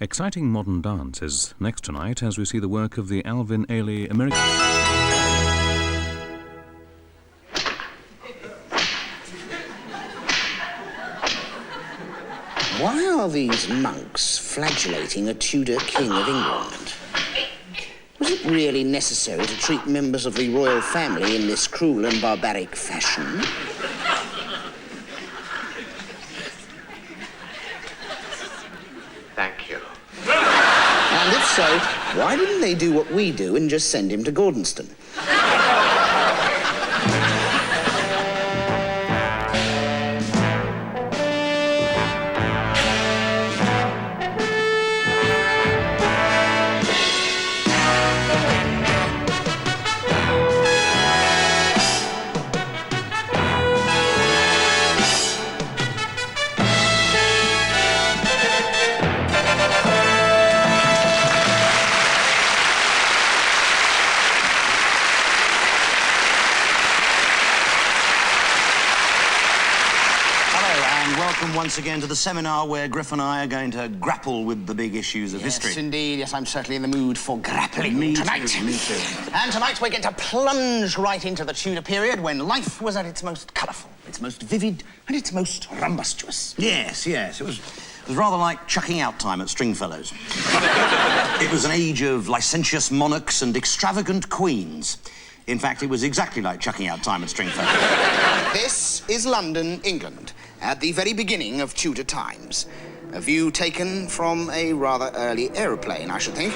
Exciting modern dance is next tonight as we see the work of the Alvin Ailey American... Why are these monks flagellating a Tudor king of England? Was it really necessary to treat members of the royal family in this cruel and barbaric fashion? Thank you. And if so, why didn't they do what we do and just send him to Gordonston? Once again to the seminar where Griff and I are going to grapple with the big issues of history. Yes, indeed. Yes, I'm certainly in the mood for grappling tonight. Me too. And tonight we're going to plunge right into the Tudor period when life was at its most colourful, its most vivid, and its most rumbustious. Yes. It was rather like chucking out time at Stringfellows. It was an age of licentious monarchs and extravagant queens. In fact, it was exactly like chucking out time at Stringfellows. This is London, England, at the very beginning of Tudor times. A view taken from a rather early aeroplane, I should think.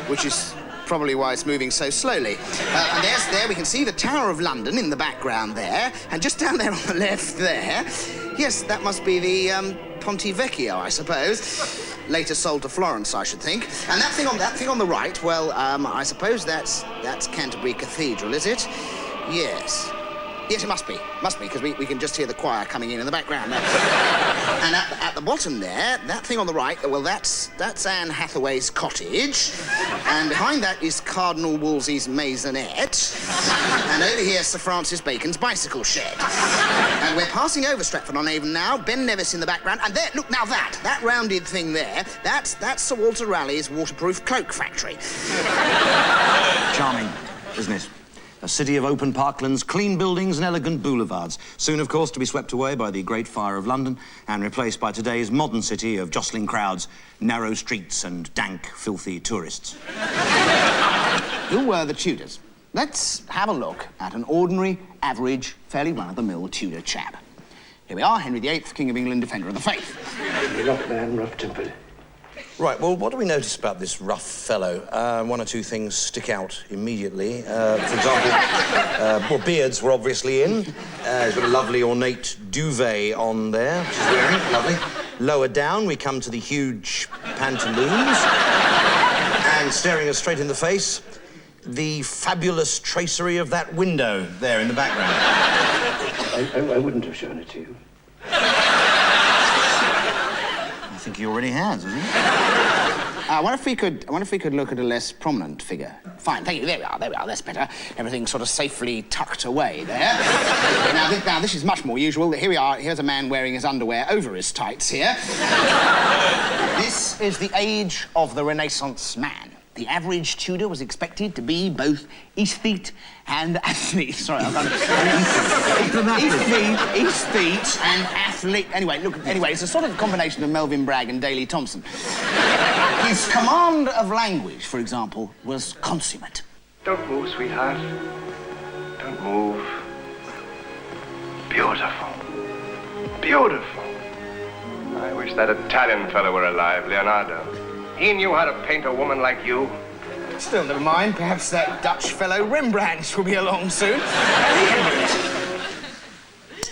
Which is probably why it's moving so slowly. And there we can see the Tower of London in the background there, and just down there on the left there, yes, that must be the Ponte Vecchio, I suppose. Later sold to Florence, I should think. And that thing on the right, well, I suppose that's Canterbury Cathedral, is it? Yes. Yes, it must be, because we can just hear the choir coming in the background there. And at the bottom there, that thing on the right, well, that's Anne Hathaway's cottage. And behind that is Cardinal Wolsey's maisonette. And over here, Sir Francis Bacon's bicycle shed. And we're passing over Stratford-on-Avon now, Ben Nevis in the background. And there, look, now that rounded thing there, that's Sir Walter Raleigh's waterproof cloak factory. Charming, isn't it? A city of open parklands, clean buildings and elegant boulevards. Soon, of course, to be swept away by the Great Fire of London and replaced by today's modern city of jostling crowds, narrow streets and dank, filthy tourists. Who were the Tudors? Let's have a look at an ordinary, average, fairly run-of-the-mill Tudor chap. Here we are, Henry VIII, King of England, Defender of the Faith. Rough man, rough-tempered. Right, well, what do we notice about this rough fellow? One or two things stick out immediately. For example, beards were obviously in. He's got a lovely ornate duvet on there, which he's wearing, lovely. Lower down, we come to the huge pantaloons. And staring us straight in the face, the fabulous tracery of that window there in the background. I wouldn't have shown it to you. I think he already has, hasn't he? I wonder if we could look at a less prominent figure. Fine, thank you. There we are, that's better. Everything's sort of safely tucked away there. Now, this is much more usual. Here we are, here's a man wearing his underwear over his tights here. This is the age of the Renaissance man. The average Tudor was expected to be both aesthete and athlete. Sorry, I've done it. Aesthete and athlete. Anyway, it's a sort of combination of Melvin Bragg and Daley Thompson. His command of language, for example, was consummate. Don't move, sweetheart. Don't move. Beautiful. Beautiful. I wish that Italian fellow were alive, Leonardo. He knew how to paint a woman like you. Still, never mind. Perhaps that Dutch fellow Rembrandt will be along soon.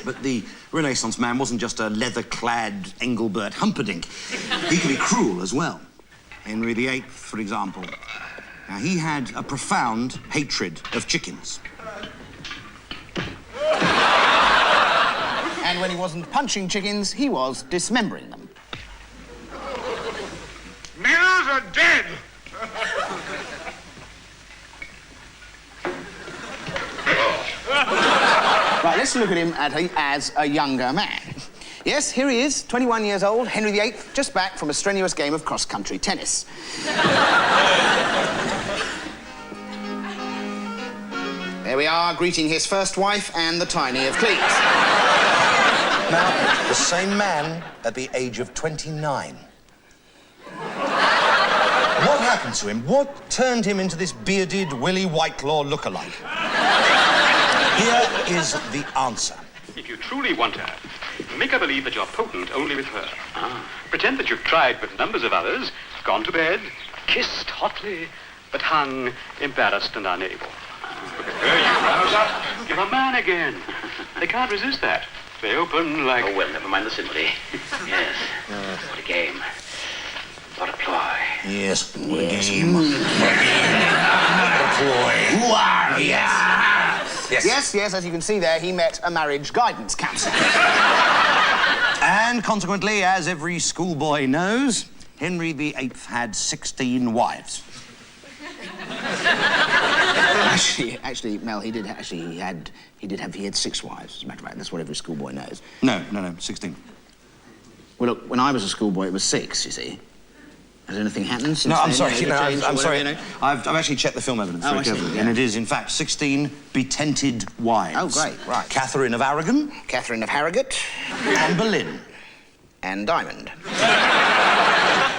But the Renaissance man wasn't just a leather-clad Engelbert Humperdinck. He could be cruel as well. Henry VIII, for example. Now, he had a profound hatred of chickens. And when he wasn't punching chickens, he was dismembering them. Mirrors are dead! Right, let's look at him as a younger man. Yes, here he is, 21 years old, Henry VIII, just back from a strenuous game of cross-country tennis. There we are, greeting his first wife and the tiny of Cleves. Now, the same man at the age of 29. What happened to him? What turned him into this bearded Willie Whitelaw lookalike? Here is the answer. If you truly want her, make her believe that you're potent only with her. Pretend that you've tried with numbers of others, gone to bed, kissed hotly, but hung embarrassed and unable. Look at her, you rouse up. You're a man again. They can't resist that. They open like... Oh, well, never mind the simile. Yes. What a game. What a ploy. Yes, what a game. What a ploy. Yes, as you can see there, he met a marriage guidance counsellor. And consequently, as every schoolboy knows, Henry VIII had 16 wives. Actually, Mel, he had 6 wives, as a matter of fact. That's what every schoolboy knows. No, 16. Well, look, when I was a schoolboy, it was 6, you see. Has anything happened since No, I'm then? sorry. I'm sorry. You know? I've actually checked the film evidence very carefully, yeah. and it is, in fact, 16 betented wives. Oh, great, right. Catherine of Aragon. Catherine of Harrogate. Anne Boleyn. And Diamond.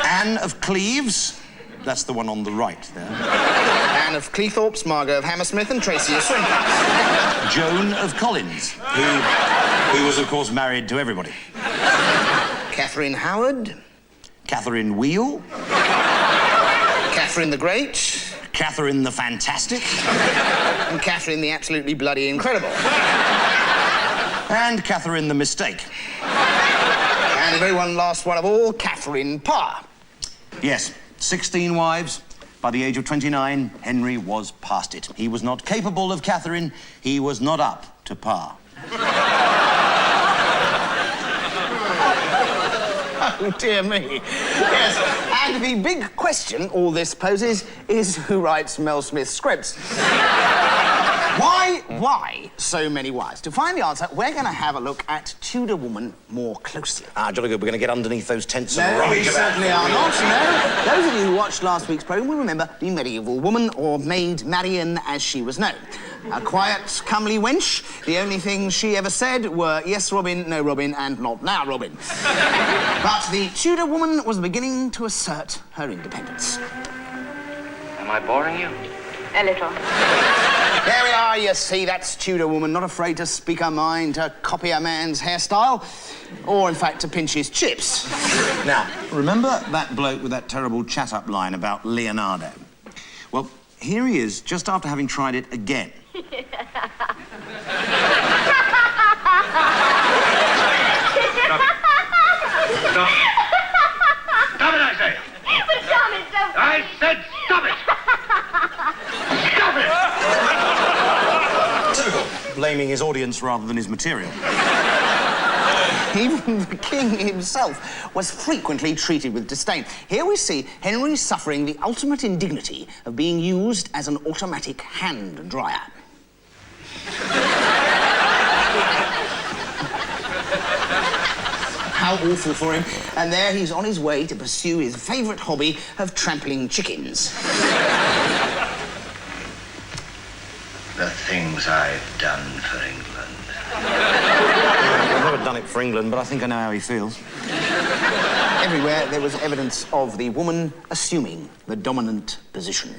Anne of Cleves. That's the one on the right there. Anne of Cleethorpes, Margot of Hammersmith, and Tracy of Swindon. Joan of Collins, who was, of course, married to everybody. Catherine Howard. Catherine Wheel. Catherine the Great. Catherine the Fantastic. And Catherine the Absolutely Bloody Incredible. And Catherine the Mistake. And the very last one of all, Catherine Parr. Yes, 16 wives. By the age of 29, Henry was past it. He was not capable of Catherine. He was not up to par. Oh, dear me. Yes, and the big question all this poses is who writes Mel Smith's scripts? Why so many wives? To find the answer, we're going to have a look at Tudor woman more closely. Jolly good. We're going to get underneath those tents and No, we ride certainly are not, no. Those of you who watched last week's programme will remember the medieval woman, or Maid Marian as she was known. A quiet, comely wench. The only things she ever said were yes, Robin, no, Robin, and not now, Robin. But the Tudor woman was beginning to assert her independence. Am I boring you? A little. There we are, you see, that's Tudor woman, not afraid to speak her mind, to copy a man's hairstyle, or, in fact, to pinch his chips. Now, remember that bloke with that terrible chat-up line about Leonardo? Well, here he is, just after having tried it again. Stop it, I say! But Tom is so... I said stop it! Stop it! Typical. Blaming his audience rather than his material. Even the king himself was frequently treated with disdain. Here we see Henry suffering the ultimate indignity of being used as an automatic hand dryer. How awful for him. And there he's on his way to pursue his favourite hobby of trampling chickens. The things I've done for England. I've never done it for England, but I think I know how he feels. Everywhere there was evidence of the woman assuming the dominant position.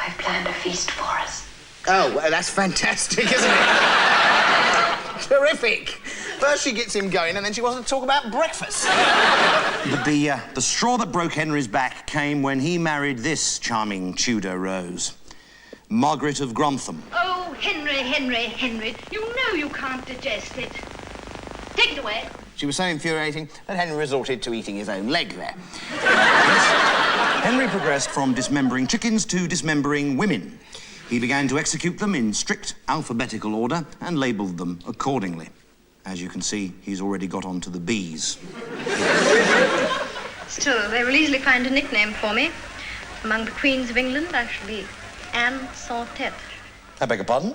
I've planned a feast for us. Oh, well, that's fantastic, isn't it? Terrific. First she gets him going, and then she wants to talk about breakfast. But the straw that broke Henry's back came when he married this charming Tudor rose, Margaret of Grantham. Oh, Henry, you know you can't digest it. Take it away. She was so infuriating that Henry resorted to eating his own leg there. Henry progressed from dismembering chickens to dismembering women. He began to execute them in strict alphabetical order and labelled them accordingly. As you can see, he's already got on to the bees. Still, they will easily find a nickname for me. Among the queens of England, I shall be Anne sans tête. I beg your pardon?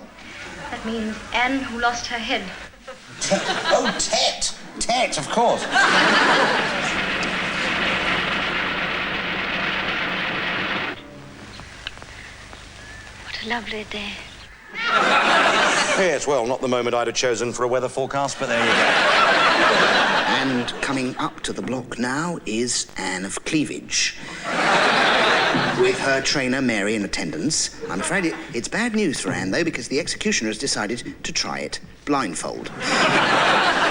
That means Anne who lost her head. Oh, Tet! Tet, of course. What a lovely day. Yes, well, not the moment I'd have chosen for a weather forecast, but there you go. And coming up to the block now is Anne of Cleavage. With her trainer, Mary, in attendance. I'm afraid it's bad news for Anne, though, because the executioner has decided to try it blindfold.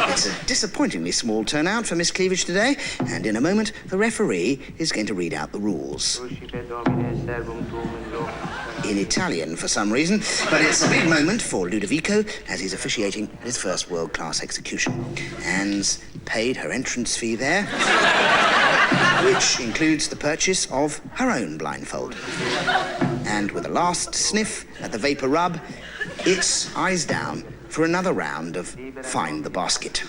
It's a disappointingly small turnout for Miss Cleavage today, and in a moment, the referee is going to read out the rules. In Italian, for some reason, but it's a big moment for Ludovico as he's officiating his first world-class execution. Anne's paid her entrance fee there, which includes the purchase of her own blindfold. And with a last sniff at the vapor rub, it's eyes down for another round of Find the Basket.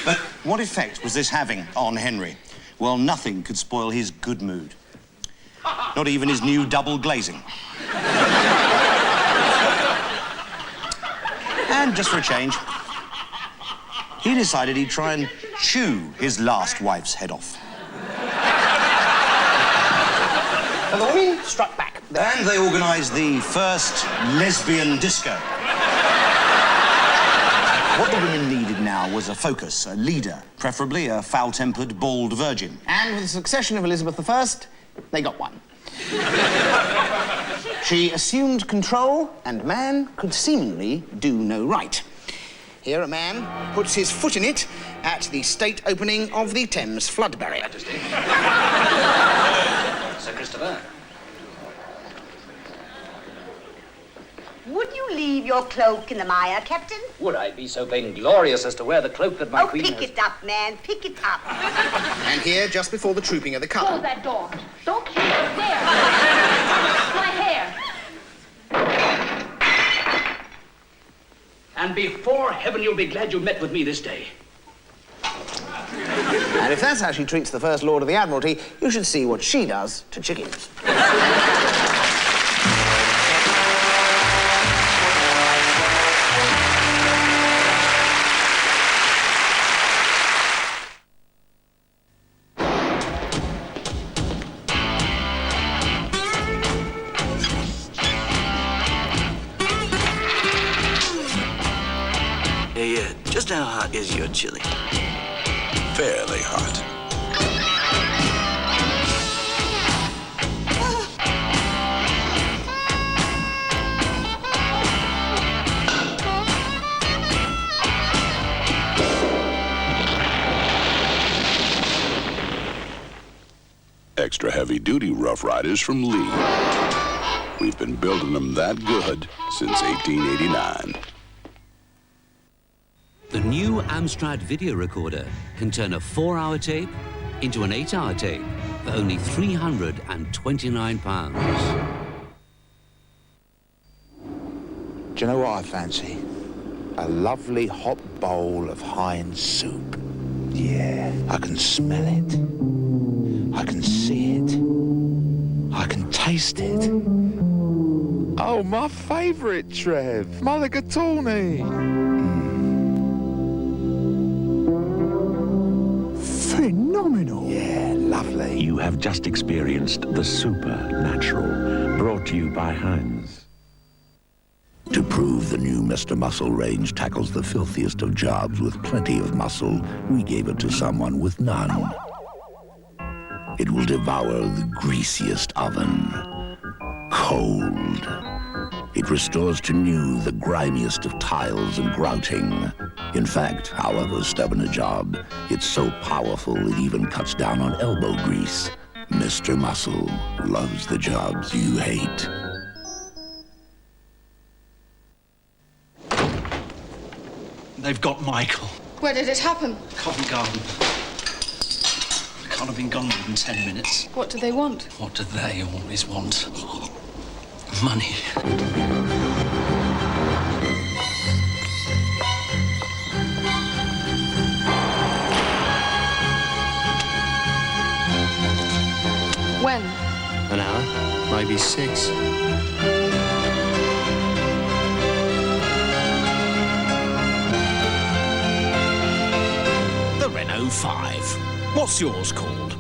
But what effect was this having on Henry? Well, nothing could spoil his good mood. Not even his new double glazing. And just for a change, he decided he'd try and chew his last wife's head off. And the women struck back. And they organised the first lesbian disco. What the women needed now was a focus, a leader, preferably a foul-tempered, bald virgin. And with the succession of Elizabeth I, they got one. She assumed control, and man could seemingly do no right. Here a man puts his foot in it at the state opening of the Thames flood barrier. Sir Christopher. Would you leave your cloak in the mire, Captain? Would I be so vainglorious as to wear the cloak that my queen pick it up, man. Pick it up. And here, just before the trooping of the car. Close that door. Don't you dare. My hair. And before heaven, you'll be glad you met with me this day. And if that's how she treats the First Lord of the Admiralty, you should see what she does to chickens. Just how hot is your chili? Fairly hot. Extra heavy-duty Rough Riders from Lee. We've been building them that good since 1889. The new Amstrad video recorder can turn a 4-hour tape into an 8-hour tape for only £329. Do you know what I fancy? A lovely hot bowl of Heinz soup. Yeah, I can smell it. I can see it. I can taste it. Oh, my favourite, Trev. Mulligatawny. Phenomenal. Yeah, lovely. You have just experienced the supernatural, brought to you by Heinz. To prove the new Mr. Muscle range tackles the filthiest of jobs with plenty of muscle, we gave it to someone with none. It will devour the greasiest oven. Cold. It restores to new the grimiest of tiles and grouting. In fact, however stubborn a job, it's so powerful it even cuts down on elbow grease. Mr. Muscle loves the jobs you hate. They've got Michael. Where did it happen? Covent Garden. I can't have been gone more than 10 minutes. What do they want? What do they always want? Money. When? An hour, maybe 6. The Renault 5. What's yours called?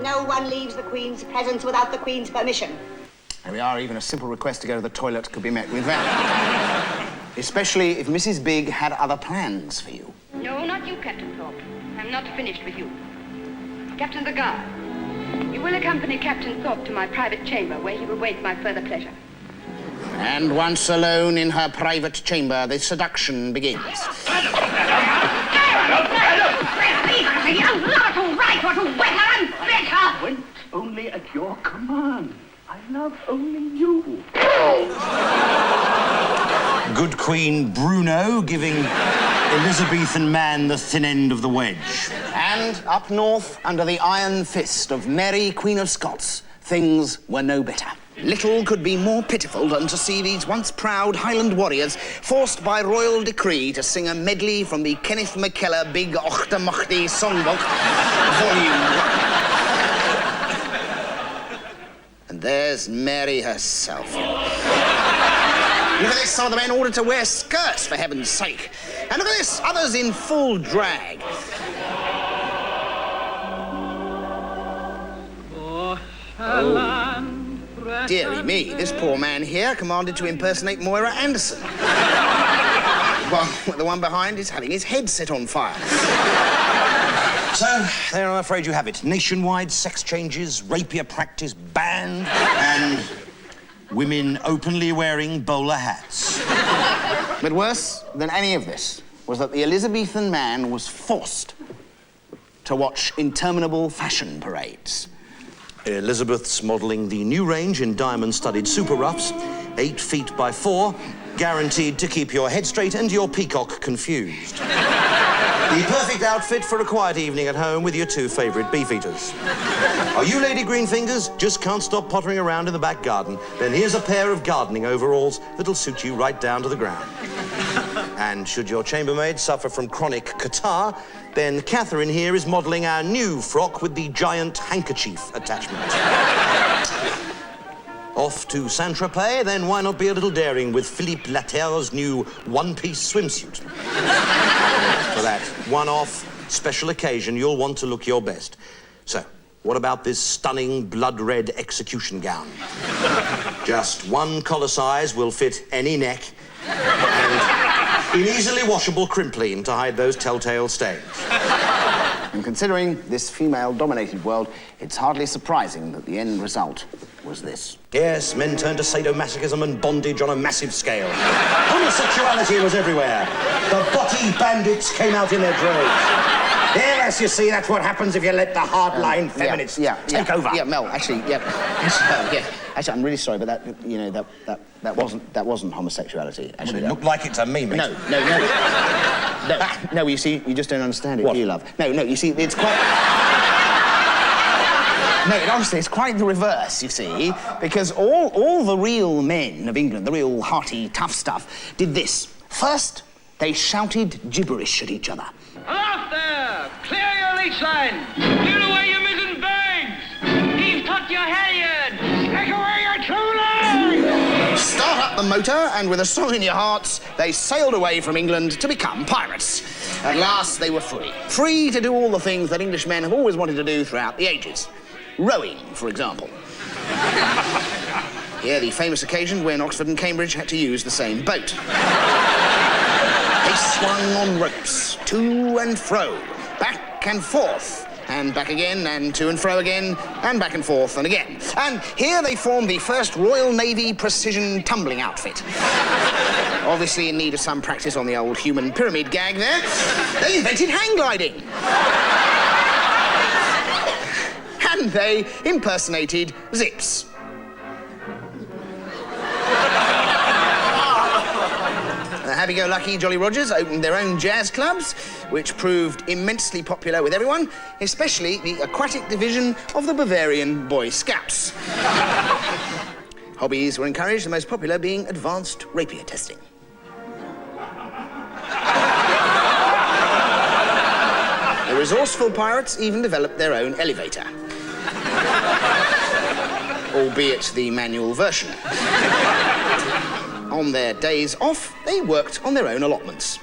No one leaves the Queen's presence without the Queen's permission. There we are. Even a simple request to go to the toilet could be met with that. Especially if Mrs. Big had other plans for you. No, not you, Captain Thorpe. I'm not finished with you. Captain of the Guard, you will accompany Captain Thorpe to my private chamber, where he will wait my further pleasure. And once alone in her private chamber, the seduction begins. Went only at your command. I love only you. Good Queen Bruno giving Elizabethan man the thin end of the wedge. And up north, under the iron fist of Mary, Queen of Scots, things were no better. Little could be more pitiful than to see these once proud Highland warriors forced by royal decree to sing a medley from the Kenneth McKellar Big Ochtermochty Songbook, Volume 1. And there's Mary herself. Look at this, some of the men ordered to wear skirts, for heaven's sake. And look at this, others in full drag. Dearie me, this poor man here commanded to impersonate Moira Anderson. While the one behind is having his head set on fire. So, there I'm afraid you have it. Nationwide sex changes, rapier practice banned, and women openly wearing bowler hats. But worse than any of this was that the Elizabethan man was forced to watch interminable fashion parades. Elizabeth's modelling the new range in diamond-studded super roughs, 8 feet by 4, guaranteed to keep your head straight and your peacock confused. The perfect outfit for a quiet evening at home with your 2 favourite beefeaters. Are you Lady Greenfingers? Just can't stop pottering around in the back garden? Then here's a pair of gardening overalls that'll suit you right down to the ground. And should your chambermaid suffer from chronic catarrh, then Catherine here is modelling our new frock with the giant handkerchief attachment. Off to Saint-Tropez, then why not be a little daring with Philippe Latterre's new one-piece swimsuit? For that one-off special occasion, you'll want to look your best. So, what about this stunning blood-red execution gown? Just one collar size will fit any neck, and easily washable crimpline to hide those telltale stains. And considering this female-dominated world, it's hardly surprising that the end result was this. Yes, men turned to sadomasochism and bondage on a massive scale. Homosexuality was everywhere. The botty bandits came out in their droves. Yes, you see, that's what happens if you let the hardline feminists take over. Yeah, Mel, actually, Actually, I'm really sorry, but that wasn't homosexuality. Actually, well, it looked like it to me, mate. No, you see, you just don't understand it, what? do you, love? No, you see, it's quite... No, honestly, it's quite the reverse, you see, because all the real men of England, the real hearty, tough stuff, did this. First, they shouted gibberish at each other. Aloft there! Clear your leach line! Clear away your mizzen bags! Heave taut your halyard! Take away your tooling! Start up the motor, and with a song in your hearts, they sailed away from England to become pirates. At last, they were free. Free to do all the things that Englishmen have always wanted to do throughout the ages. Rowing, for example. Here, the famous occasion when Oxford and Cambridge had to use the same boat. They swung on ropes, to and fro, back and forth, and back again, and to and fro again, and back and forth and again. And here they formed the first Royal Navy precision tumbling outfit. Obviously in need of some practice on the old human pyramid gag there, they invented hang gliding. And they impersonated Zips. happy-go-lucky Jolly Rogers opened their own jazz clubs, which proved immensely popular with everyone, especially the aquatic division of the Bavarian Boy Scouts. Hobbies were encouraged, the most popular being advanced rapier testing. The resourceful pirates even developed their own elevator. Albeit the manual version. On their days off, they worked on their own allotments.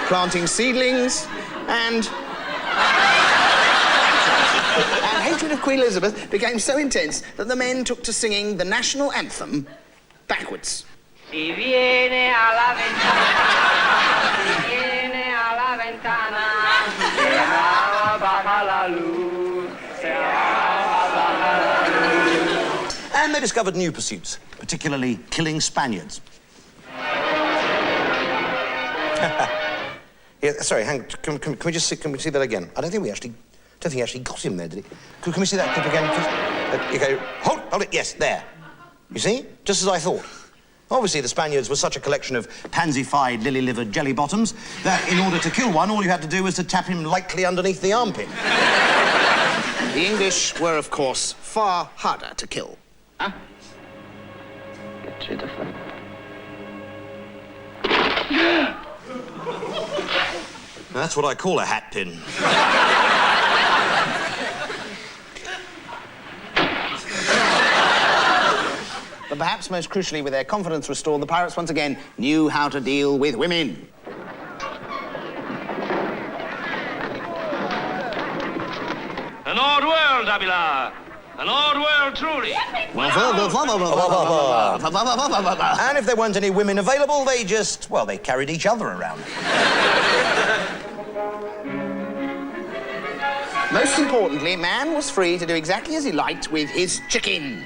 Planting seedlings and hatred of Queen Elizabeth became so intense that the men took to singing the national anthem backwards. Si viene a la ventana, si viene a la ventana, se baja la luz, se baja la luz. And they discovered new pursuits, particularly killing Spaniards. Yeah, sorry, hang. Can we just see? Can we see that again? I don't think he actually got him there, did he? Can we see that clip again, please? Okay, hold it. Yes, there. You see? Just as I thought. Obviously, the Spaniards were such a collection of pansy-fied, lily-livered jelly bottoms that in order to kill one, all you had to do was to tap him lightly underneath the armpit. The English were, of course, far harder to kill. Huh? Get rid of them. That's what I call a hat pin. But perhaps most crucially, with their confidence restored, the pirates once again knew how to deal with women. An odd world, Avila. An odd world, truly. And if there weren't any women available, they just, well, they carried each other around. Most importantly, man was free to do exactly as he liked with his chicken.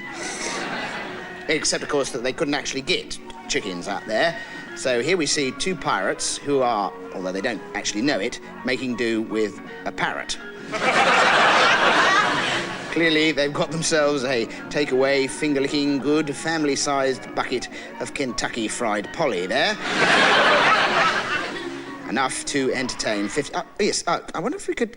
Except, of course, that they couldn't actually get chickens out there. So here we see two pirates who are, although they don't actually know it, making do with a parrot. Clearly, they've got themselves a takeaway, finger-licking, good, family-sized bucket of Kentucky Fried Polly there. Enough to entertain 50... I wonder if we could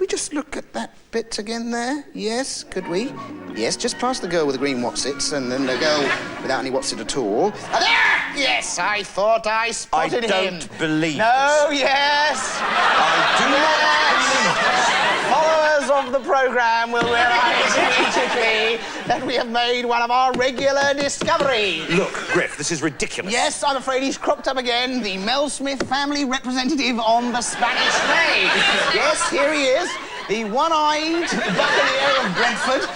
we just look at that bit again there? Yes, could we? Yes, just past the girl with the green whatsits and then the girl without any whatsit at all. There! Yes, I thought I spotted him. I don't believe No, this. yes. I do not believe this. Followers of the programme will realise immediately that we have made one of our regular discoveries. Look, Griff, this is ridiculous. Yes, I'm afraid he's cropped up again, the Mel Smith family representative on the Spanish stage. Yes, here he is, the one-eyed buccaneer of Brentford.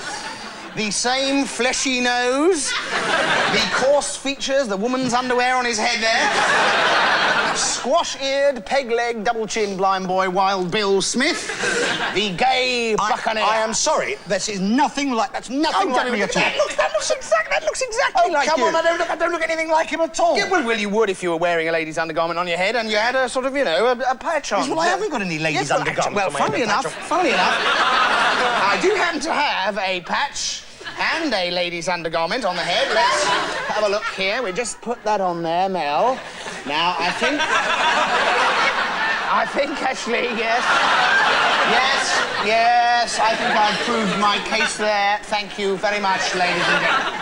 The same fleshy nose, the coarse features, the woman's underwear on his head there. Squash-eared, peg-legged, double-chinned blind boy, Wild Bill Smith. The gay buccaneer. I am sorry, that's nothing like me at all. That looks exactly like come you. on, I don't look anything like him at all. Yeah, well, you would if you were wearing a lady's undergarment on your head and you had a sort of, you know, a patch on. Yes, well, I haven't got any ladies' undergarment. Well, funnily enough, I do happen to have a patch and a lady's undergarment on the head. Let's have a look here. We just put that on there, Mel. Now, I think actually, yes. Yes, I think I've proved my case there. Thank you very much, ladies and gentlemen.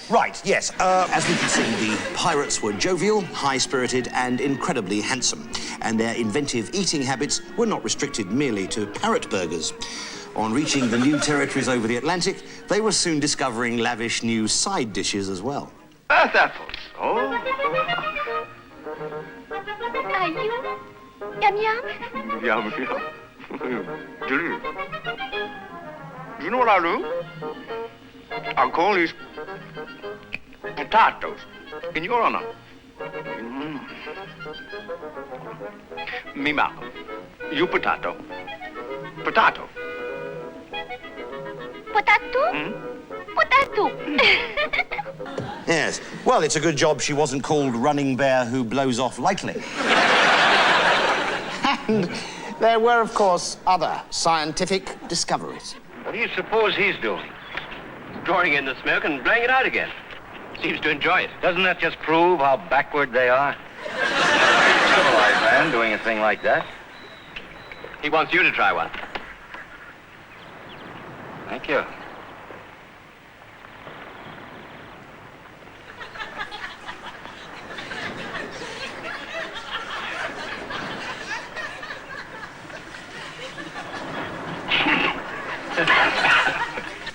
Right, yes. As we can see, the pirates were jovial, high-spirited, and incredibly handsome. And their inventive eating habits were not restricted merely to parrot burgers. On reaching the new territories over the Atlantic, they were soon discovering lavish new side dishes as well. Earth apples. Oh. Are you? Yum yum? Yum, yum. Do you know what I'll do? I'll call these potatoes in your honor. Me mouth. You potato. Potato. Potato? Potato. Yes. Well, it's a good job she wasn't called Running Bear Who Blows Off Lightly. And there were, of course, other scientific discoveries. What do you suppose he's doing? drawing in the smoke and blowing it out again. Seems to enjoy it. Doesn't that just prove how backward they are? Civilized man doing a thing like that. He wants you to try one. Thank you.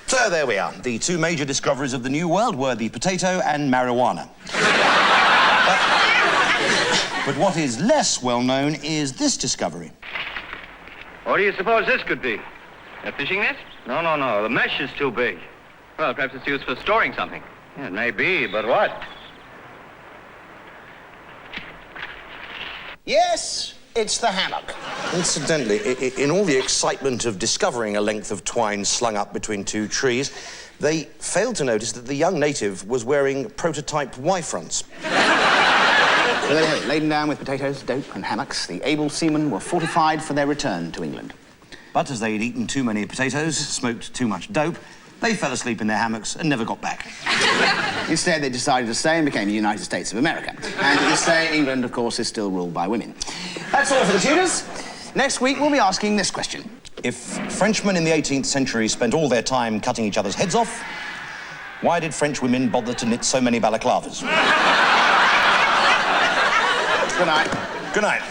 So there we are. The two major discoveries of the New World were the potato and marijuana. But what is less well known is this discovery. What do you suppose this could be? A fishing net? No. The mesh is too big. Well, perhaps it's used for storing something. Yeah, it may be, but what? Yes, it's the hammock. Incidentally, in all the excitement of discovering a length of twine slung up between two trees, they failed to notice that the young native was wearing prototype Y-fronts. So there we have it, laden down with potatoes, dope and hammocks, the able seamen were fortified for their return to England. But as they'd eaten too many potatoes, smoked too much dope, they fell asleep in their hammocks and never got back. Instead, they decided to stay and became the United States of America. And to this day, England, of course, is still ruled by women. That's all for the Tudors. Next week, we'll be asking this question. If Frenchmen in the 18th century spent all their time cutting each other's heads off, why did French women bother to knit so many balaclavas? Good night. Good night.